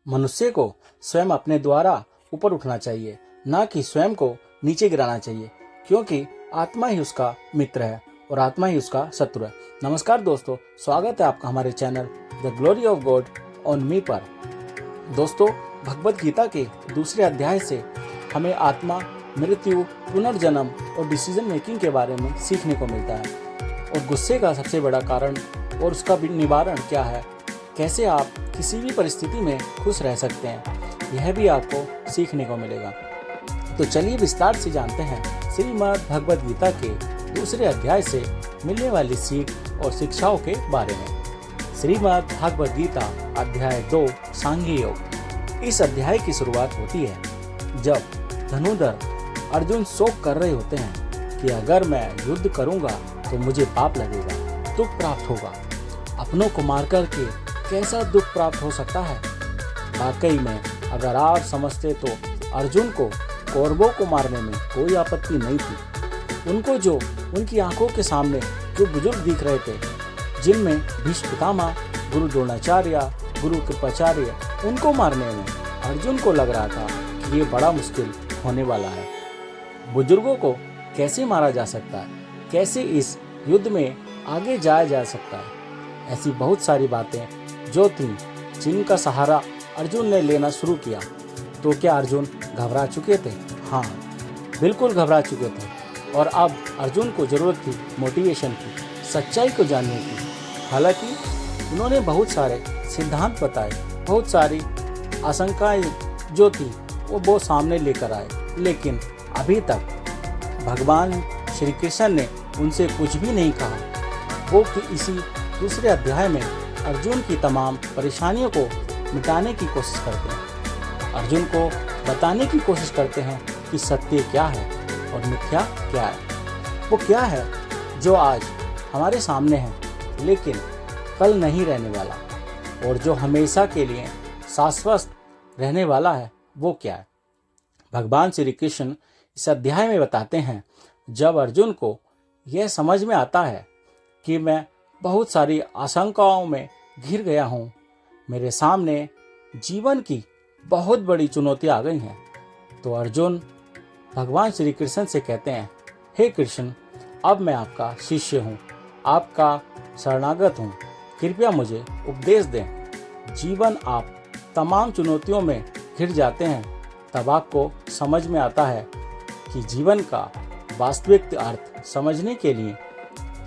मनुष्य को स्वयं अपने द्वारा ऊपर उठना चाहिए, ना कि स्वयं को नीचे गिराना चाहिए, क्योंकि आत्मा ही उसका मित्र है और आत्मा ही उसका शत्रु है। नमस्कार दोस्तों, स्वागत है आपका हमारे channel the glory of God on me पर। दोस्तों, भगवत गीता के दूसरे अध्याय से हमें आत्मा, मृत्यु, पुनर्जन्म और डिसीजन मेकिंग के बारे में सीखने को मिलता है, और गुस्से का सबसे बड़ा कारण और उसका निवारण क्या है, कैसे आप किसी भी परिस्थिति में खुश रह सकते हैं, यह भी आपको सीखने को मिलेगा। तो चलिए विस्तार से जानते हैं श्रीमद् भगवत गीता के दूसरे अध्याय से मिलने वाली सीख और शिक्षाओं के बारे में। श्रीमद् भगवत गीता अध्याय 2 सांघ्य योग। इस अध्याय की शुरुआत होती है जब धनुधर अर्जुन शोक कर रहे होते हैं कि अगर मैं युद्ध करूंगा तो मुझे पाप लगेगा, दुख प्राप्त होगा। अपनों को मारकर के कैसा दुख प्राप्त हो सकता है? वाकई में अगर आप समझते तो अर्जुन को कौरवों को मारने में कोई आपत्ति नहीं थी। उनको जो उनकी आंखों के सामने जो बुजुर्ग दिख रहे थे, जिनमें भीष्म पितामह, गुरु द्रोणाचार्य, गुरु कृपाचार्य, उनको मारने में अर्जुन को लग रहा था कि ये बड़ा मुश्किल होने वाला है। बुजुर्गों को कैसे मारा जा सकता है, कैसे इस युद्ध में आगे जाया जा सकता है, ऐसी बहुत सारी बातें जो थी जिनका सहारा अर्जुन ने लेना शुरू किया। तो क्या अर्जुन घबरा चुके थे? हाँ, बिल्कुल घबरा चुके थे। और अब अर्जुन को ज़रूरत थी मोटिवेशन की, सच्चाई को जानने की। हालांकि उन्होंने बहुत सारे सिद्धांत बताए, बहुत सारी आशंकाएं जो थी वो सामने लेकर आए, लेकिन अभी तक भगवान श्री कृष्ण ने उनसे कुछ भी नहीं कहा। वो कि इसी दूसरे अध्याय में अर्जुन की तमाम परेशानियों को मिटाने की कोशिश करते हैं, अर्जुन को बताने की कोशिश करते हैं कि सत्य क्या है और मिथ्या क्या है। वो क्या है जो आज हमारे सामने है लेकिन कल नहीं रहने वाला, और जो हमेशा के लिए शाश्वत रहने वाला है, वो क्या है। भगवान श्री कृष्ण इस अध्याय में बताते हैं, जब अर्जुन को यह समझ में आता है कि मैं बहुत सारी आशंकाओं में घिर गया हूँ, मेरे सामने जीवन की बहुत बड़ी चुनौतियाँ आ गई हैं, तो अर्जुन भगवान श्री कृष्ण से कहते हैं, हे कृष्ण, अब मैं आपका शिष्य हूँ, आपका शरणागत हूँ, कृपया मुझे उपदेश दें। जीवन आप तमाम चुनौतियों में घिर जाते हैं, तब आपको समझ में आता है कि जीवन का वास्तविक अर्थ समझने के लिए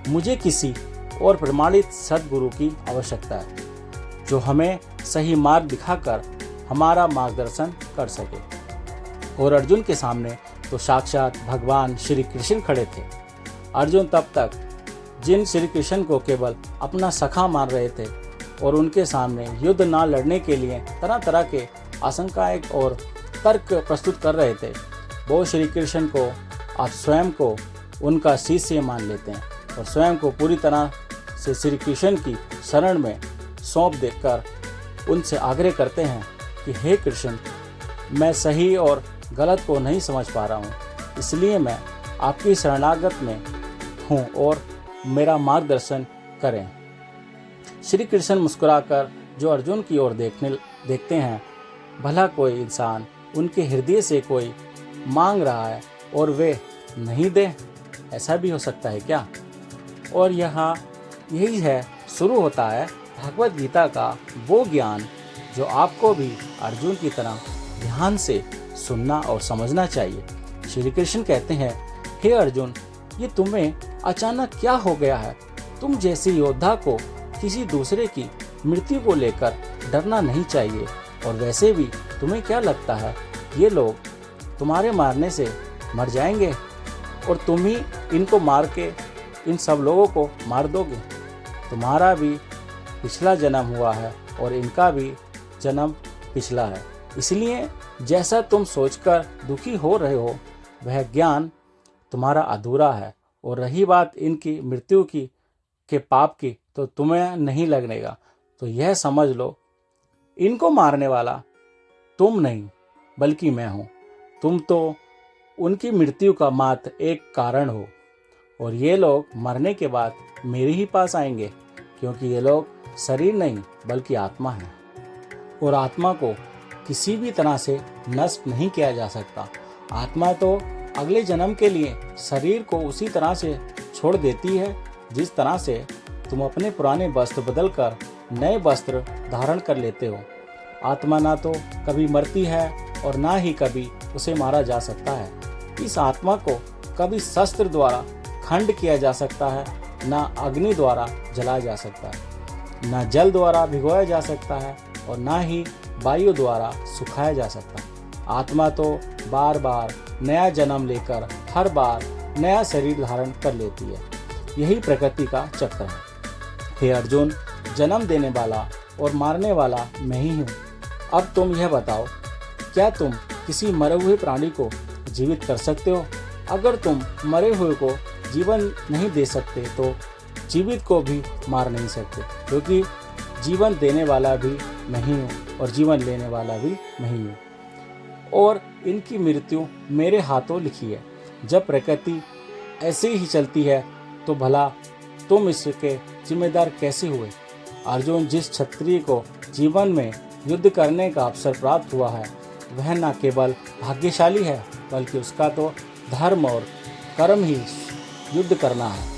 मुझे किसी और प्रमाणित सद्गुरु की आवश्यकता है, जो हमें सही मार्ग दिखाकर हमारा मार्गदर्शन कर सके। और अर्जुन के सामने तो साक्षात भगवान श्री कृष्ण खड़े थे। अर्जुन तब तक जिन श्री कृष्ण को केवल अपना सखा मान रहे थे और उनके सामने युद्ध ना लड़ने के लिए तरह तरह के आशंकाएं और तर्क प्रस्तुत कर रहे थे, वो श्री कृष्ण को आप स्वयं को उनका शिष्य मान लेते हैं और स्वयं को पूरी तरह से श्री कृष्ण की शरण में सौंप देकर उनसे आग्रह करते हैं कि हे कृष्ण, मैं सही और गलत को नहीं समझ पा रहा हूँ, इसलिए मैं आपकी शरणागत में हूँ और मेरा मार्गदर्शन करें। श्री कृष्ण मुस्कुराकर जो अर्जुन की ओर देखते हैं, भला कोई इंसान उनके हृदय से कोई मांग रहा है और वे नहीं दे, ऐसा भी हो सकता है क्या? और यहाँ यही है, शुरू होता है भगवत गीता का वो ज्ञान जो आपको भी अर्जुन की तरह ध्यान से सुनना और समझना चाहिए। श्री कृष्ण कहते हैं, हे अर्जुन, ये तुम्हें अचानक क्या हो गया है? तुम जैसे योद्धा को किसी दूसरे की मृत्यु को लेकर डरना नहीं चाहिए, और वैसे भी तुम्हें क्या लगता है ये लोग तुम्हारे मारने से मर जाएंगे और तुम ही इनको मार के इन सब लोगों को मार दोगे? तुम्हारा भी पिछला जन्म हुआ है और इनका भी जन्म पिछला है, इसलिए जैसा तुम सोचकर दुखी हो रहे हो वह ज्ञान तुम्हारा अधूरा है। और रही बात इनकी मृत्यु की के पाप की, तो तुम्हें नहीं लगेगा, तो यह समझ लो, इनको मारने वाला तुम नहीं बल्कि मैं हूँ। तुम तो उनकी मृत्यु का मात्र एक कारण हो, और ये लोग मरने के बाद मेरे ही पास आएंगे, क्योंकि ये लोग शरीर नहीं बल्कि आत्मा है, और आत्मा को किसी भी तरह से नष्ट नहीं किया जा सकता। आत्मा तो अगले जन्म के लिए शरीर को उसी तरह से छोड़ देती है जिस तरह से तुम अपने पुराने वस्त्र बदलकर नए वस्त्र धारण कर लेते हो। आत्मा ना तो कभी मरती है और ना ही कभी उसे मारा जा सकता है। इस आत्मा को कभी शस्त्र द्वारा खंड किया जा सकता है, ना अग्नि द्वारा जलाया जा सकता है, ना जल द्वारा भिगोया जा सकता है और ना ही वायु द्वारा सुखाया जा सकता। आत्मा तो बार बार नया जन्म लेकर हर बार नया शरीर धारण कर लेती है। यही प्रकृति का चक्र है। हे अर्जुन, जन्म देने वाला और मारने वाला मैं ही हूँ। अब तुम यह बताओ, क्या तुम किसी मरे हुए प्राणी को जीवित कर सकते हो? अगर तुम मरे हुए को जीवन नहीं दे सकते तो जीवित को भी मार नहीं सकते, क्योंकि जीवन देने वाला भी मैं ही हूँ और जीवन लेने वाला भी मैं ही हूँ, और इनकी मृत्यु मेरे हाथों लिखी है। जब प्रकृति ऐसे ही चलती है तो भला तुम इसके जिम्मेदार कैसे हुए? अर्जुन, जिस क्षत्रिय को जीवन में युद्ध करने का अवसर प्राप्त हुआ है वह न केवल भाग्यशाली है बल्कि उसका तो धर्म और कर्म ही युद्ध करना है।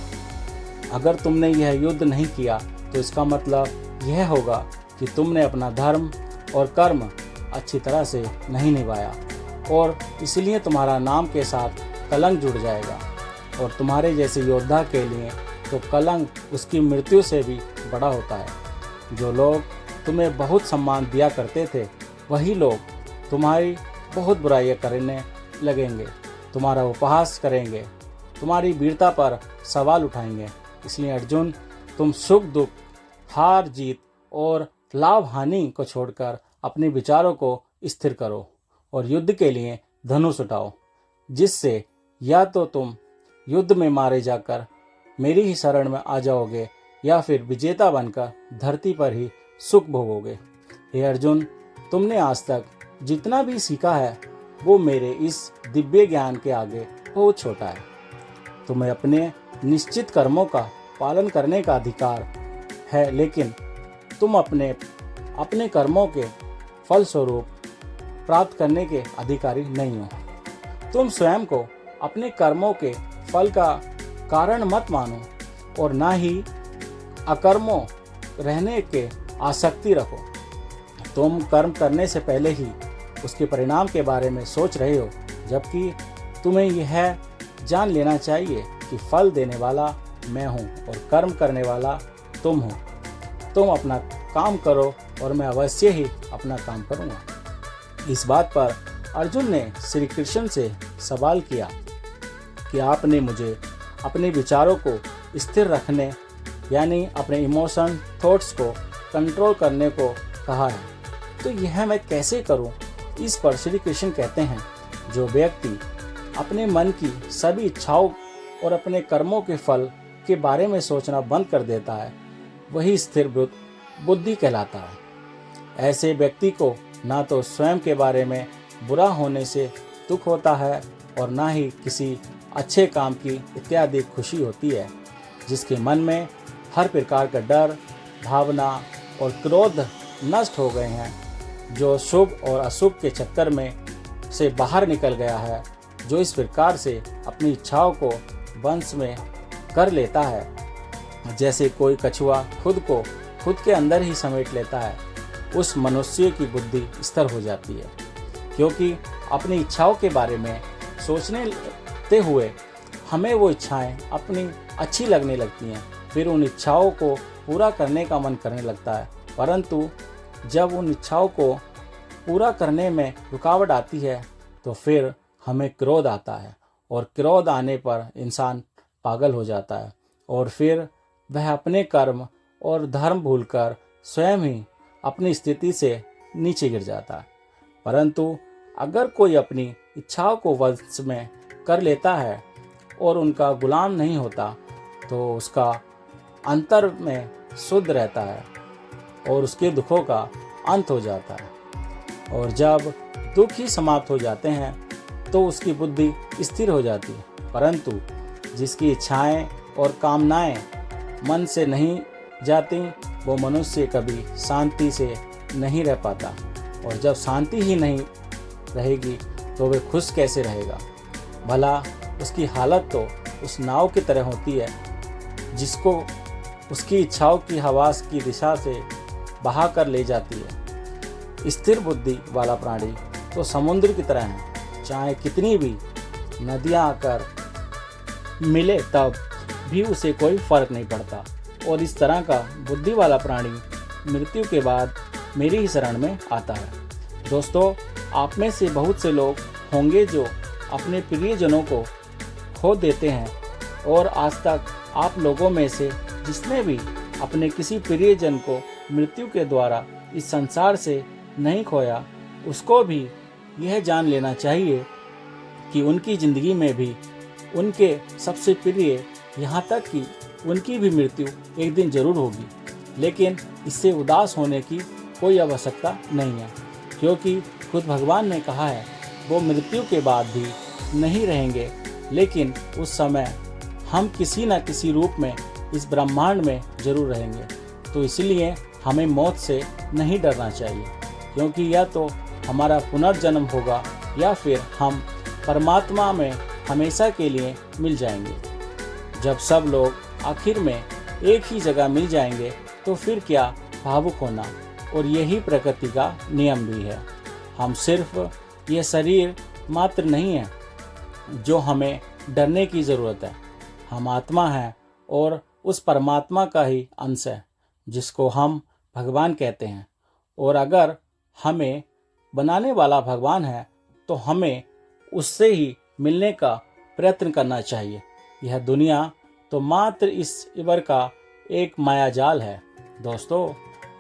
अगर तुमने यह युद्ध नहीं किया तो इसका मतलब यह होगा कि तुमने अपना धर्म और कर्म अच्छी तरह से नहीं निभाया, और इसलिए तुम्हारा नाम के साथ कलंक जुड़ जाएगा। और तुम्हारे जैसे योद्धा के लिए तो कलंक उसकी मृत्यु से भी बड़ा होता है। जो लोग तुम्हें बहुत सम्मान दिया करते थे वही लोग तुम्हारी बहुत बुराइयां करने लगेंगे, तुम्हारा उपहास करेंगे, तुम्हारी वीरता पर सवाल उठाएंगे। इसलिए अर्जुन, तुम सुख दुख, हार जीत और लाभ हानि को छोड़कर अपने विचारों को स्थिर करो और युद्ध के लिए धनुष उठाओ, जिससे या तो तुम युद्ध में मारे जाकर मेरी ही शरण में आ जाओगे या फिर विजेता बनकर धरती पर ही सुख भोगोगे। हे अर्जुन, तुमने आज तक जितना भी सीखा है वो मेरे इस दिव्य ज्ञान के आगे बहुत छोटा है। तुम्हें अपने निश्चित कर्मों का पालन करने का अधिकार है, लेकिन तुम अपने कर्मों के फलस्वरूप प्राप्त करने के अधिकारी नहीं हो। तुम स्वयं को अपने कर्मों के फल का कारण मत मानो और ना ही अकर्मों रहने के आसक्ति रखो। तुम कर्म करने से पहले ही उसके परिणाम के बारे में सोच रहे हो, जबकि तुम्हें यह जान लेना चाहिए कि फल देने वाला मैं हूँ और कर्म करने वाला तुम हो। तुम अपना काम करो और मैं अवश्य ही अपना काम करूँगा। इस बात पर अर्जुन ने श्री कृष्ण से सवाल किया कि आपने मुझे अपने विचारों को स्थिर रखने यानी अपने इमोशन थॉट्स को कंट्रोल करने को कहा है, तो यह मैं कैसे करूं? इस पर श्री कृष्ण कहते हैं, जो व्यक्ति अपने मन की सभी इच्छाओं और अपने कर्मों के फल के बारे में सोचना बंद कर देता है वही स्थिर बुद्धि कहलाता है। ऐसे व्यक्ति को ना तो स्वयं के बारे में बुरा होने से दुख होता है और ना ही किसी अच्छे काम की इत्यादि खुशी होती है। जिसके मन में हर प्रकार का डर, भावना और क्रोध नष्ट हो गए हैं, जो शुभ और अशुभ के चक्कर में से बाहर निकल गया है, जो इस प्रकार से अपनी इच्छाओं को वंश में कर लेता है जैसे कोई कछुआ खुद को खुद के अंदर ही समेट लेता है, उस मनुष्य की बुद्धि स्थिर हो जाती है। क्योंकि अपनी इच्छाओं के बारे में सोचने हुए हमें वो इच्छाएं अपनी अच्छी लगने लगती हैं, फिर उन इच्छाओं को पूरा करने का मन करने लगता है। परंतु जब उन इच्छाओं को पूरा करने में रुकावट आती है तो फिर हमें क्रोध आता है, और क्रोध आने पर इंसान पागल हो जाता है और फिर वह अपने कर्म और धर्म भूलकर स्वयं ही अपनी स्थिति से नीचे गिर जाता है। परंतु अगर कोई अपनी इच्छाओं को वश में कर लेता है और उनका गुलाम नहीं होता तो उसका अंतर में शुद्ध रहता है और उसके दुखों का अंत हो जाता है। और जब दुख ही समाप्त हो जाते हैं तो उसकी बुद्धि स्थिर हो जाती है। परंतु जिसकी इच्छाएं और कामनाएं मन से नहीं जाती वो मनुष्य कभी शांति से नहीं रह पाता। और जब शांति ही नहीं रहेगी तो वह खुश कैसे रहेगा। भला उसकी हालत तो उस नाव की तरह होती है जिसको उसकी इच्छाओं की हवास की दिशा से बहा कर ले जाती है। स्थिर बुद्धि वाला प्राणी तो समुद्र की तरह है, चाहे कितनी भी नदियां आकर मिले तब भी उसे कोई फर्क नहीं पड़ता। और इस तरह का बुद्धि वाला प्राणी मृत्यु के बाद मेरी ही शरण में आता है। दोस्तों, आप में से बहुत से लोग होंगे जो अपने प्रियजनों को खो देते हैं, और आज तक आप लोगों में से जिसने भी अपने किसी प्रियजन को मृत्यु के द्वारा इस संसार से नहीं खोया, उसको भी यह जान लेना चाहिए कि उनकी ज़िंदगी में भी उनके सबसे प्रिय, यहाँ तक कि उनकी भी मृत्यु एक दिन जरूर होगी। लेकिन इससे उदास होने की कोई आवश्यकता नहीं है, क्योंकि खुद भगवान ने कहा है वो मृत्यु के बाद भी नहीं रहेंगे, लेकिन उस समय हम किसी न किसी रूप में इस ब्रह्मांड में जरूर रहेंगे। तो इसलिए हमें मौत से नहीं डरना चाहिए, क्योंकि या तो हमारा पुनर्जन्म होगा या फिर हम परमात्मा में हमेशा के लिए मिल जाएंगे। जब सब लोग आखिर में एक ही जगह मिल जाएंगे तो फिर क्या भावुक होना, और यही प्रकृति का नियम भी है। हम सिर्फ ये शरीर मात्र नहीं है जो हमें डरने की ज़रूरत है, हम आत्मा हैं और उस परमात्मा का ही अंश है जिसको हम भगवान कहते हैं। और अगर हमें बनाने वाला भगवान है तो हमें उससे ही मिलने का प्रयत्न करना चाहिए। यह दुनिया तो मात्र इस इबर का एक मायाजाल है। दोस्तों,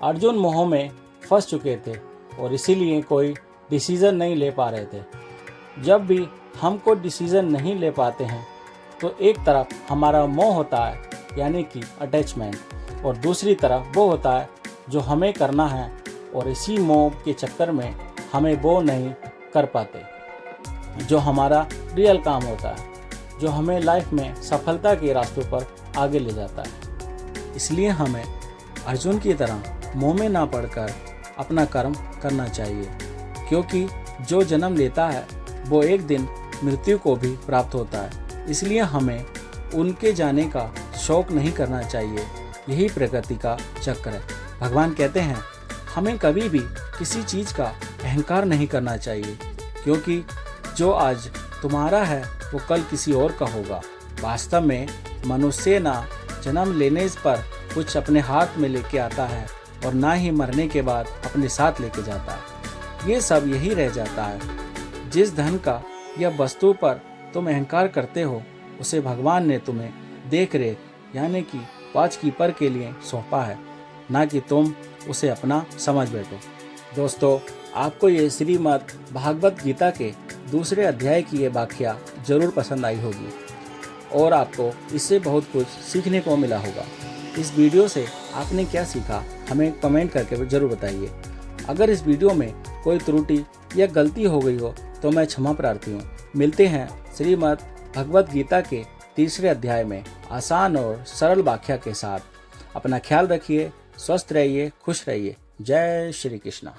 अर्जुन मोह में फंस चुके थे और इसीलिए कोई डिसीज़न नहीं ले पा रहे थे। जब भी हम कोई डिसीज़न नहीं ले पाते हैं तो एक तरफ हमारा मोह होता है, यानी कि अटैचमेंट, और दूसरी तरफ वो होता है जो हमें करना है, और इसी मोह के चक्कर में हमें वो नहीं कर पाते जो हमारा रियल काम होता है, जो हमें लाइफ में सफलता के रास्तों पर आगे ले जाता है। इसलिए हमें अर्जुन की तरह मोह में ना पड़कर अपना कर्म करना चाहिए, क्योंकि जो जन्म लेता है वो एक दिन मृत्यु को भी प्राप्त होता है। इसलिए हमें उनके जाने का शौक नहीं करना चाहिए। यही प्रकृति का चक्र है। भगवान कहते हैं हमें कभी भी किसी चीज़ का अहंकार नहीं करना चाहिए, क्योंकि जो आज तुम्हारा है वो कल किसी और का होगा। वास्तव में मनुष्य ना जन्म लेने पर कुछ अपने हाथ में लेके आता है और ना ही मरने के बाद अपने साथ लेके जाता है। ये सब यही रह जाता है। जिस धन का या वस्तु पर तुम अहंकार करते हो उसे भगवान ने तुम्हें देख रेख यानी कि वॉच कीपर के लिए सौंपा है, ना कि तुम उसे अपना समझ बैठो। दोस्तों, आपको ये श्रीमद् भागवत गीता के दूसरे अध्याय की ये व्याख्या जरूर पसंद आई होगी और आपको इससे बहुत कुछ सीखने को मिला होगा। इस वीडियो से आपने क्या सीखा हमें कमेंट करके ज़रूर बताइए। अगर इस वीडियो में कोई त्रुटि या गलती हो गई हो तो मैं क्षमा प्रार्थी हूँ। मिलते हैं श्रीमद् भगवत गीता के तीसरे अध्याय में आसान और सरल व्याख्या के साथ। अपना ख्याल रखिए, स्वस्थ रहिए, खुश रहिए। जय श्री कृष्णा।